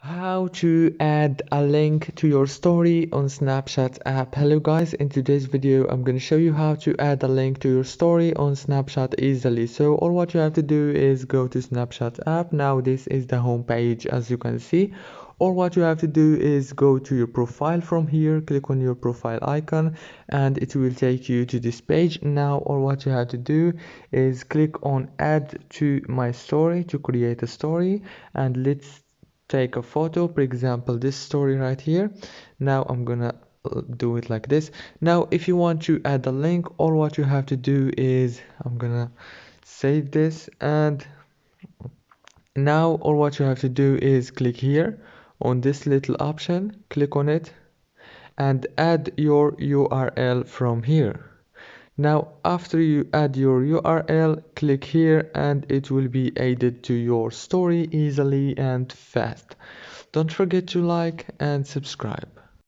How to add a link to your story on Snapchat app. Hello guys, in today's video I'm going to show you how to add a link to your story on Snapchat easily. So all what you have to do is go to Snapchat app. Now this is the home page, as you can see. All what you have to do is go to your profile from here, click on your profile icon, and it will take you to this page. Now all what you have to do is click on add to my story to create a story, and let's take a photo, for example this story right here. Now I'm gonna do it like this. Now if you want to add a link, all what you have to do is I'm gonna save this, and now all what you have to do is click here on this little option, click on it and add your URL from here. Now after you add your URL, click here and it will be added to your story easily and fast. Don't forget to like and subscribe.